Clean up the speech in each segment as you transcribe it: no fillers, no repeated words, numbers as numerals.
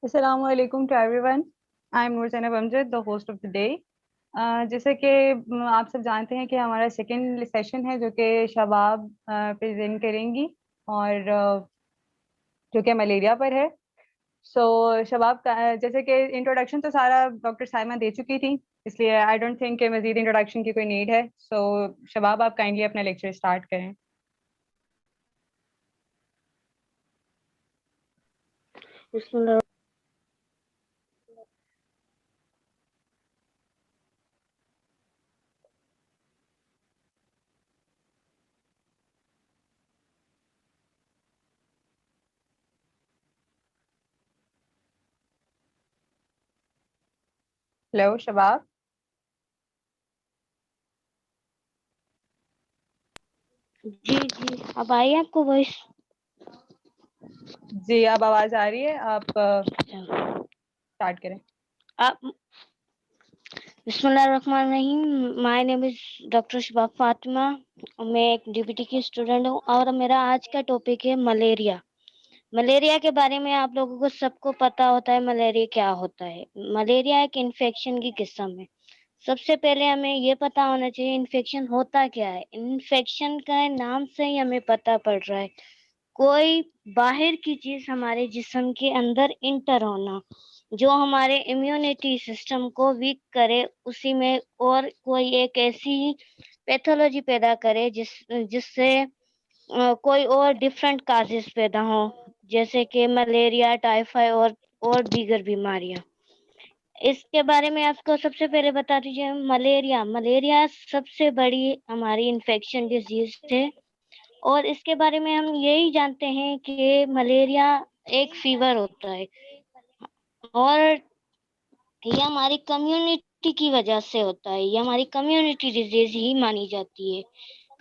Assalamu alaikum to everyone. I'm Noor Zainab Amjad, the host of the day. جیسے کہ آپ سب جانتے ہیں کہ ہمارا سیکنڈ سیشن ہے جو کہ شباب پریزنٹ کریں گی اور جو کہ ملیریا پر ہے. سو شباب کا جیسے کہ انٹروڈکشن تو سارا ڈاکٹر سائمہ دے چکی تھی، اس لیے آئی ڈونٹ تھنک کہ مزید انٹروڈکشن کی کوئی نیڈ ہے. سو شباب آپ کائنڈلی اپنا لیکچر اسٹارٹ کریں. بسم اللہ. ہیلو شباب. جی اب آئی آپ کو وائس؟ جی اب آواز آ رہی ہے، آپ اسٹارٹ کریں. بسم اللہ الرحمن الرحیم. مائی نیم از ڈاکٹر شباب فاطمہ. میں ایک ڈی کی اسٹوڈنٹ ہوں اور میرا آج کا ٹاپک ہے ملیریا. ملیریا کے بارے میں آپ لوگوں کو سب کو پتا ہوتا ہے ملیریا کیا ہوتا ہے. ملیریا ایک انفیکشن کی قسم ہے. سب سے پہلے ہمیں یہ پتا ہونا چاہیے انفیکشن ہوتا کیا ہے. انفیکشن کا نام سے ہی ہمیں پتا پڑ رہا ہے کوئی باہر کی چیز ہمارے جسم کے اندر انٹر ہونا جو ہمارے امیونٹی سسٹم کو ویک کرے، اسی میں اور کوئی ایک ایسی پیتھولوجی پیدا کرے جس سے کوئی اور ڈفرینٹ کازز پیدا ہوں، جیسے کہ ملیریا، ٹائیفائڈ اور دیگر بیماریاں. اس کے بارے میں آپ کو سب سے پہلے بتا دیجیے ملیریا سب سے بڑی ہماری انفیکشن ڈیزیز ہے. اور اس کے بارے میں ہم یہی جانتے ہیں کہ ملیریا ایک فیور ہوتا ہے اور یہ ہماری کمیونٹی کی وجہ سے ہوتا ہے. یہ ہماری کمیونٹی ڈیزیز ہی مانی جاتی ہے.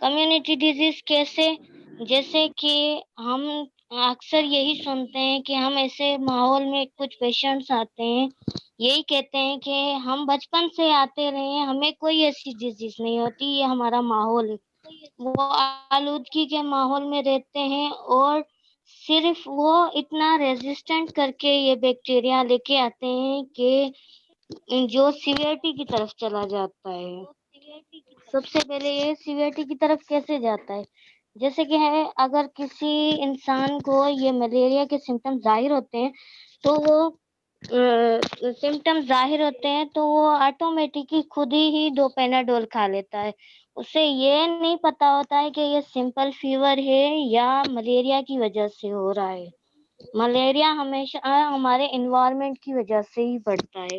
کمیونٹی ڈیزیز کیسے؟ جیسے کہ ہم اکثر یہی سنتے ہیں کہ ہم ایسے ماحول میں کچھ پیشنٹس آتے ہیں یہی کہتے ہیں کہ ہم بچپن سے آتے رہے ہیں، ہمیں کوئی ایسی ڈیزیز نہیں ہوتی، یہ ہمارا ماحول ہے. وہ آلودگی کے ماحول میں رہتے ہیں اور صرف وہ اتنا ریزسٹنٹ کر کے یہ بیکٹیریا لے کے آتے ہیں کہ جو سیویرٹی کی طرف چلا جاتا ہے. سب سے پہلے یہ سیویرٹی کی طرف کیسے جاتا ہے؟ جیسے کہ اگر کسی انسان کو یہ ملیریا کے سمٹم ظاہر ہوتے ہیں تو وہ آٹومیٹکلی خود ہی 2 پیناڈول کھا لیتا ہے. اسے یہ نہیں پتا ہوتا ہے کہ یہ سمپل فیور ہے یا ملیریا کی وجہ سے ہو رہا ہے. ملیریا ہمیشہ ہمارے انوائرمنٹ کی وجہ سے ہی بڑھتا ہے.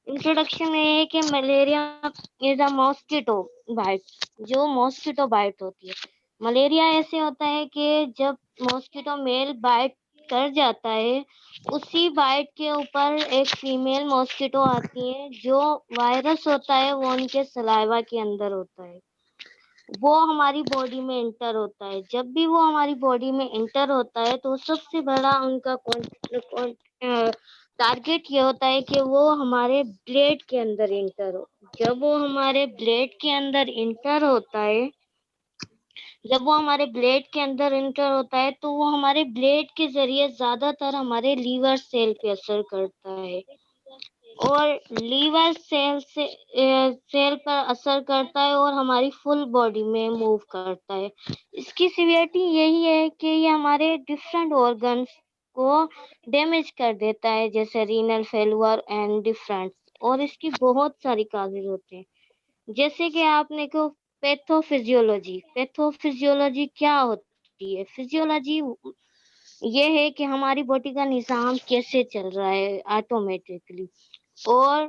انٹروڈکشن میں ہے کہ ملیریا از اے ماسکیٹو بائٹ. جو ماسکیٹو بائٹ ہوتی ہے، ملیریا ایسے ہوتا ہے کہ جب ماسکیٹو میل بائٹ کر جاتا ہے اسی بائٹ کے اوپر ایک فیمیل ماسکیٹو آتی ہے، جو وائرس ہوتا ہے وہ ان کے سلائیوا کے اندر ہوتا ہے. وہ ہماری باڈی میں انٹر ہوتا ہے. جب بھی وہ ہماری باڈی میں انٹر ہوتا ہے تو سب سے بڑا ان کا ٹارگیٹ یہ ہوتا ہے کہ وہ ہمارے بلڈ کے اندر انٹر ہو. جب وہ ہمارے بلڈ کے اندر انٹر ہوتا ہے تو وہ ہمارے بلڈ کے ذریعے زیادہ تر ہمارے لیور سیل پہ اثر کرتا ہے اور لیور سیل پر اثر کرتا ہے اور ہماری فل باڈی میں موو کرتا ہے. اس کی سیویرٹی یہی ہے کہ یہ ہمارے ڈفرینٹ آرگنس کو ڈیمیج کر دیتا ہے، جیسے رینل فیلور اینڈ ڈفرینٹ. اور اس کی بہت ساری کازز ہوتے ہیں، جیسے کہ آپ نے کو پیتھوفیزیولوجی کیا ہوتی ہے؟ فزیولوجی یہ ہے کہ ہماری باڈی کا نظام کیسے چل رہا ہے آٹومیٹکلی. اور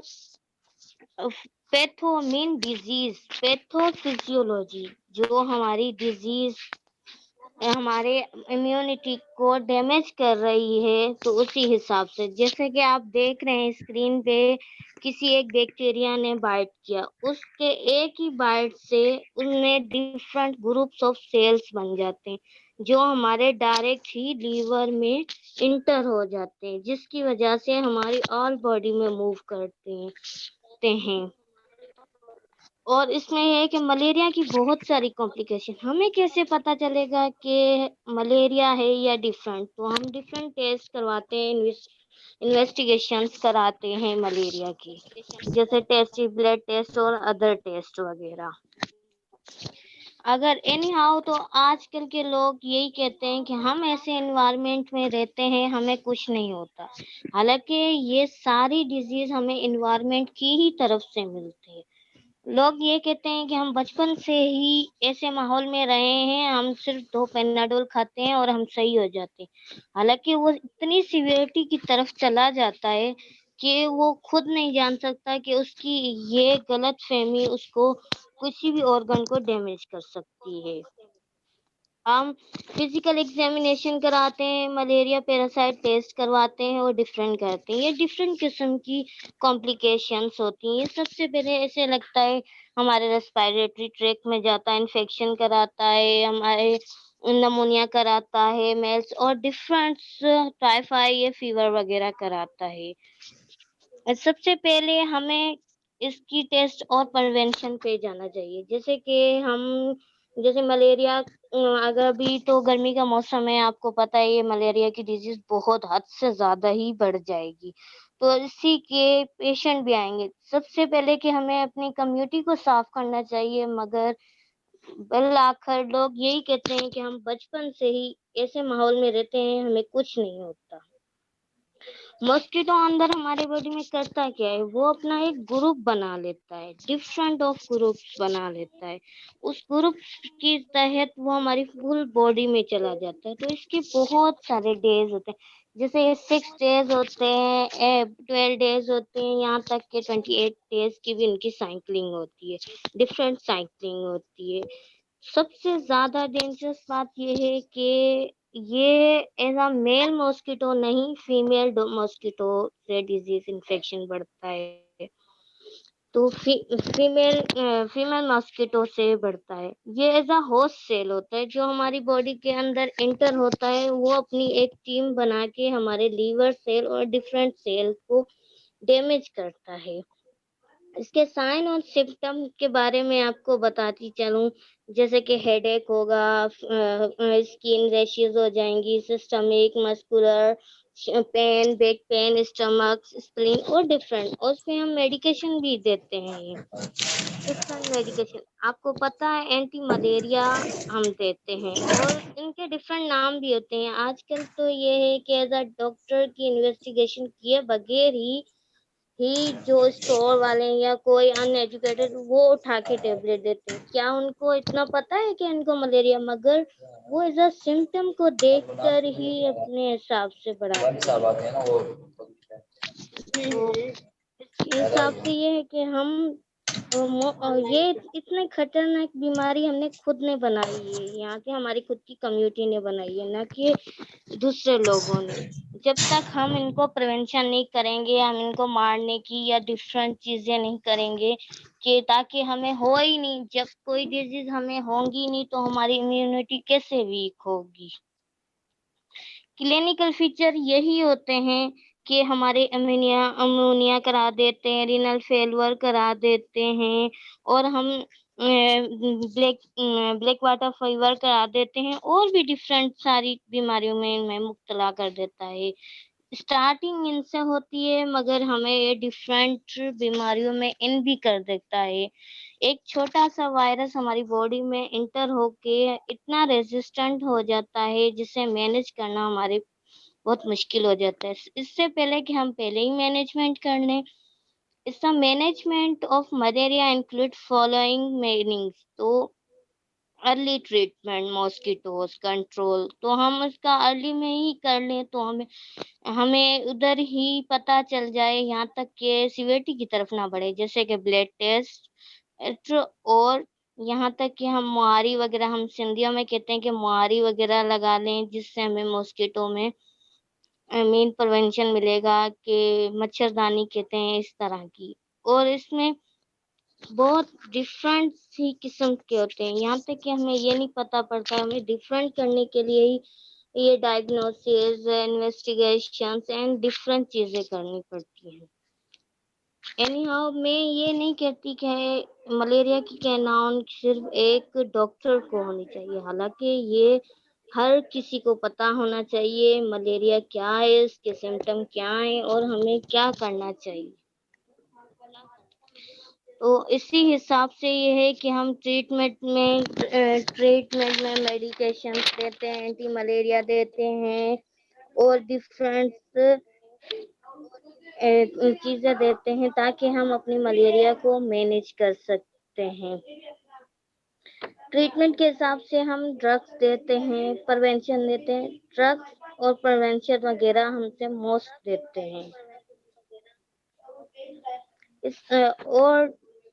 پیتھوفیزیولوجی جو ہماری ڈیزیز ہمارے امیونٹی کو ڈیمیج کر رہی ہے. تو اسی حساب سے جیسے کہ آپ دیکھ رہے ہیں اسکرین پہ کسی ایک بیکٹیریا نے بائٹ کیا، اس کے ایک ہی بائٹ سے ان میں ڈفرنٹ گروپس آف سیلس بن جاتے ہیں جو ہمارے ڈائریکٹ ہی لیور میں انٹر ہو جاتے ہیں، جس کی وجہ سے ہماری آل باڈی میں موو کرتے ہیں. اور اس میں یہ ہے کہ ملیریا کی بہت ساری کمپلیکیشن. ہمیں کیسے پتا چلے گا کہ ملیریا ہے یا ڈفرینٹ؟ تو ہم ڈفرینٹ ٹیسٹ کرواتے ہیں انویسٹیگیشنس کراتے ہیں ملیریا کی، جیسے ٹیسٹ، بلڈ ٹیسٹ اور ادر ٹیسٹ وغیرہ. اگر اینی ہاؤ تو آج کل کے لوگ یہی کہتے ہیں کہ ہم ایسے انوائرمنٹ میں رہتے ہیں، ہمیں کچھ نہیں ہوتا، حالانکہ یہ ساری ڈیزیز ہمیں انوائرمنٹ کی ہی طرف سے ملتی ہے. لوگ یہ کہتے ہیں کہ ہم بچپن سے ہی ایسے ماحول میں رہے ہیں، ہم صرف 2 پیناڈول کھاتے ہیں اور ہم صحیح ہو جاتے ہیں، حالانکہ وہ اتنی سیویرٹی کی طرف چلا جاتا ہے کہ وہ خود نہیں جان سکتا کہ اس کی یہ غلط فہمی اس کو کسی بھی آرگن کو ڈیمیج کر سکتی ہے. ہم فزیکل ایگزامینیشن کراتے ہیں، ملیریا پیراسائٹ ٹیسٹ کرواتے ہیں اور ڈفرینٹ کرتے ہیں. یہ ڈفرینٹ قسم کی کمپلیکیشنس ہوتی ہیں. سب سے پہلے ایسے لگتا ہے ہمارے ریسپائریٹری ٹریک میں جاتا ہے، انفیکشن کراتا ہے، ہمارے نمونیا کراتا ہے، میلس اور ڈفرینٹ ٹائیفائی یا فیور وغیرہ کراتا ہے. سب سے پہلے ہمیں اس کی ٹیسٹ اور پریونشن پہ جانا چاہیے. جیسے کہ جیسے ملیریا، اگر ابھی تو گرمی کا موسم ہے، آپ کو پتہ ہے یہ ملیریا کی ڈیزیز بہت حد سے زیادہ ہی بڑھ جائے گی، تو اسی کے پیشنٹ بھی آئیں گے. سب سے پہلے کہ ہمیں اپنی کمیونٹی کو صاف کرنا چاہیے، مگر بالآخر لوگ یہی کہتے ہیں کہ ہم بچپن سے ہی ایسے ماحول میں رہتے ہیں، ہمیں کچھ نہیں ہوتا. ماسکیٹو اندر ہمارے باڈی میں کرتا کیا ہے، وہ اپنا ایک گروپ بنا لیتا ہے، ڈفرنٹ آف گروپس بنا لیتا ہے. اس گروپ کے تحت وہ ہماری فل باڈی میں چلا جاتا ہے. تو اس کے بہت سارے ڈیز ہوتے ہیں، جیسے 6 ڈیز ہوتے ہیں، 12 ڈیز ہوتے ہیں، یہاں تک کہ 28 ڈیز کی بھی ان کی سائیکلنگ ہوتی ہے، ڈفرینٹ سائیکلنگ ہوتی ہے. سب سے زیادہ ڈینجرس بات یہ ہے کہ یہ ایز اے میل ماسکیٹو نہیں، فیمیل ماسکیٹو سے ڈیزیز انفیکشن بڑھتا ہے. تو فیمیل ماسکیٹو سے بڑھتا ہے. یہ ایز اے ہوسٹ سیل ہوتا ہے جو ہماری باڈی کے اندر انٹر ہوتا ہے، وہ اپنی ایک ٹیم بنا کے ہمارے لیور سیل اور ڈفرینٹ سیل کو ڈیمیج کرتا ہے. اس کے سائن اور سمپٹم کے بارے میں آپ کو بتاتی چلوں، جیسے کہ ہیڈ ایک ہوگا، اسکن ریشز ہو جائیں گی، systemic, muscular pain, back pain, stomach, spleen اور ڈفرینٹ. اور اس پہ ہم میڈیکیشن بھی دیتے ہیں. یہ ڈفرینٹ میڈیکیشن آپ کو پتہ ہے اینٹی ملیریا ہم دیتے ہیں، اور ان کے ڈفرینٹ نام بھی ہوتے ہیں. آج کل تو یہ ہے کہ ایز اے ڈاکٹر کی انویسٹیگیشن کیے بغیر ہی جو اسٹور والے یا کوئی ان ایجوکیٹڈ وہ اٹھا کے ٹیبلیٹ دیتے ہیں. کیا ان کو اتنا پتا ہے کہ ان کو ملیریا، مگر وہ ایز اے سمٹم کو دیکھ کر ہی اپنے حساب سے بڑھاتے ہیں. تو اس کے حساب سے یہ ہے کہ ہم یہ اتنے خطرناک بیماری ہم نے خود نے بنائی ہے، یہاں کے ہماری خود کی کمیونٹی نے بنائی ہے، نہ کہ دوسرے لوگوں نے. جب تک ہم ان کو پریونشن نہیں کریں گے، ہم ان کو مارنے کی یا ڈفرینٹ چیزیں نہیں کریں گے کہ تاکہ ہمیں ہو ہی نہیں. جب کوئی ڈیزیز ہمیں ہوں گی نہیں تو ہماری امیونٹی کیسے ویک ہوگی. کلینکل فیچر یہی ہوتے ہیں کہ ہمارے امونیا کرا دیتے ہیں، رینل فیلور کرا دیتے ہیں، اور ہم بلیک واٹر فیور کرا دیتے ہیں، اور بھی ڈفرینٹ ساری بیماریوں میں مبتلا کر دیتا ہے. اسٹارٹنگ ان سے ہوتی ہے، مگر ہمیں یہ ڈفرینٹ بیماریوں میں ان بھی کر دیتا ہے. ایک چھوٹا سا وائرس ہماری باڈی میں انٹر ہو کے اتنا ریزسٹنٹ ہو جاتا ہے جسے مینج کرنا ہمارے بہت مشکل ہو جاتا ہے. اس سے پہلے کہ ہم پہلے ہی مینجمنٹ کر لیں. اس کا management of malaria include following meanings. تو ارلی ٹریٹمنٹ، ماسکیٹوز کنٹرول، تو ہم اس کا ارلی میں ہی کر لیں تو ہمیں ادھر ہی پتہ چل جائے، یہاں تک کہ سیویرٹی کی طرف نہ بڑھے. جیسے کہ بلڈ ٹیسٹ، اور یہاں تک کہ ہم مہاری وغیرہ، ہم سندھیوں میں کہتے ہیں کہ مہاری وغیرہ لگا لیں، جس سے ہمیں ماسکیٹو میں مین پریونشن ملے گا، کہ مچھردانی کہتے ہیں اس طرح کی. اور اس میں بہت ڈفرینٹ سی قسم کے ہوتے ہیں، یہاں تک کہ ہمیں یہ نہیں پتہ پڑتا. ہمیں ڈفرینٹ کرنے کے لیے ہی یہ ڈائگنوسز، انویسٹیگیشنز اینڈ ڈفرینٹ چیزیں کرنی پڑتی ہیں. اینی ہاؤ میں یہ نہیں کہتی کہ ملیریا کی نام صرف ایک ڈاکٹر کو ہونی چاہیے، حالانکہ یہ ہر کسی کو پتہ ہونا چاہیے ملیریا کیا ہے، اس کے سمٹم کیا ہیں اور ہمیں کیا کرنا چاہیے. تو اسی حساب سے یہ ہے کہ ہم ٹریٹمنٹ میں میڈیکیشن دیتے ہیں، اینٹی ملیریا دیتے ہیں اور ڈفرینٹ چیزیں دیتے ہیں تاکہ ہم اپنی ملیریا کو مینیج کر سکتے ہیں. ٹریٹمنٹ کے حساب سے ہم ڈرگس دیتے ہیں، پروینشن دیتے ہیں. ڈرگس اور پروینشن وغیرہ ہم سے موسٹ دیتے ہیں. اور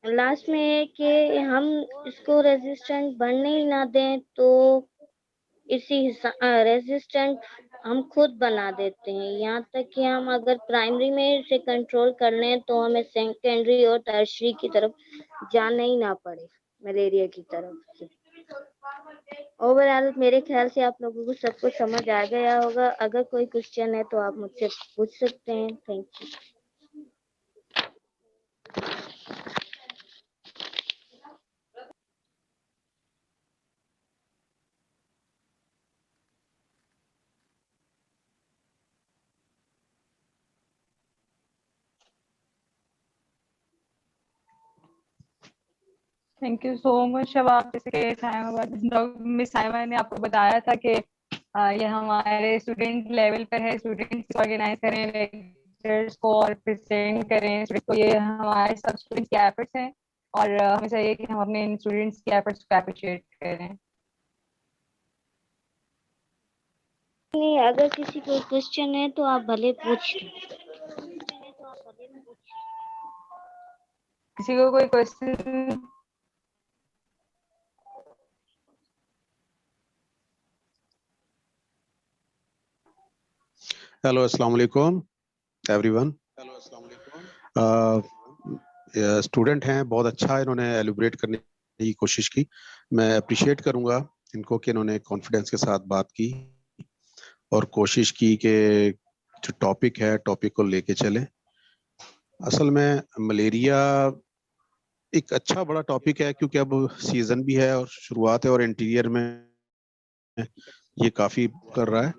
لاسٹ میں ہے کہ ہم اس کو ریزسٹنٹ بڑھنے ہی نہ دیں، تو اسی ریزسٹنٹ ہم خود بنا دیتے ہیں. یہاں تک کہ ہم اگر پرائمری میں اسے کنٹرول کر لیں تو ہمیں سیکنڈری اور ٹرشری کی طرف جانا ہی نہ پڑے ملیریا کی طرف سے. اوور آل میرے خیال سے آپ لوگوں کو سب کچھ سمجھ آ گیا ہوگا. اگر کوئی کوشچن ہے تو آپ مجھ سے پوچھ سکتے ہیں. Thank you. Thank you so much Shabab. جیسے کہ مس سائمہ نے آپ کو بتایا تھا کہ یہ ہمارے اسٹوڈنٹ لیول پر ہے. اسٹوڈنٹس آرگنائز کریں لیکچرز کو اور پریزنٹ کریں. یہ ہمارے سب اسٹوڈنٹس کے ایفرٹس ہیں اور ہمیں چاہیے کہ ہم اپنے اسٹوڈنٹس کے ایفرٹس کو اپریشیٹ کریں. نہیں، اگر کسی کو کوشچن ہے تو آپ بھلے پوچھ لیں. کسی کو کوئی کوشچن؟ ہیلو، السلام علیکم ایوری ون. اسٹوڈنٹ ہیں، بہت اچھا انہوں نے ایلیبریٹ کرنے کی کوشش کی. میں اپریشیٹ کروں گا ان کو کہ انہوں نے کانفیڈنس کے ساتھ بات کی اور کوشش کی کہ جو ٹاپک ہے ٹاپک کو لے کے چلیں. اصل میں ملیریا ایک اچھا بڑا ٹاپک ہے کیونکہ اب سیزن بھی ہے اور شروعات ہے اور انٹیریئر میں یہ کافی کر رہا ہے.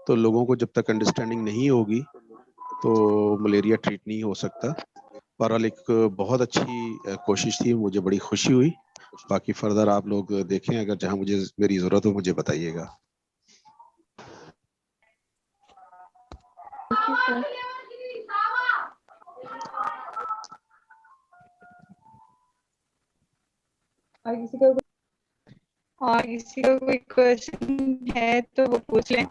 تو لوگوں کو جب تک انڈرسٹینڈنگ نہیں ہوگی تو ملیریا ٹریٹ نہیں ہو سکتا. بہرحال ایک بہت اچھی کوشش تھی، مجھے بڑی خوشی ہوئی. باقی فردر آپ لوگ دیکھیں، اگر جہاں مجھے میری ضرورت ہو مجھے بتائیے گا. اور کسی کو کوئی کوشچن ہے تو وہ پوچھ لیں.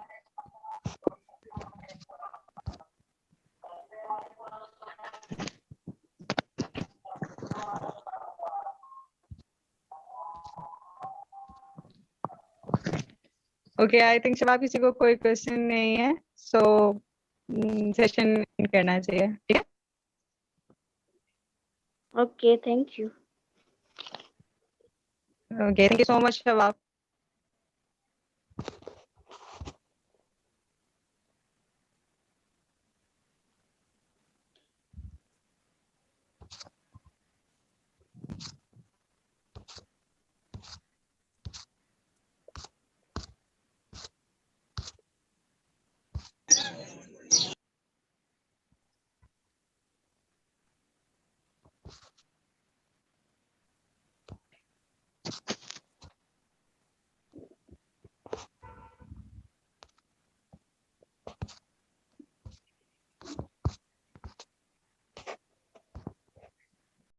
اوکے، آئی تھنک شباب کسی کو کوئی کوشچن نہیں ہے، سو سیشن کرنا چاہیے. ٹھیک ہے. Okay, thank you. Okay, thank you so much شباب.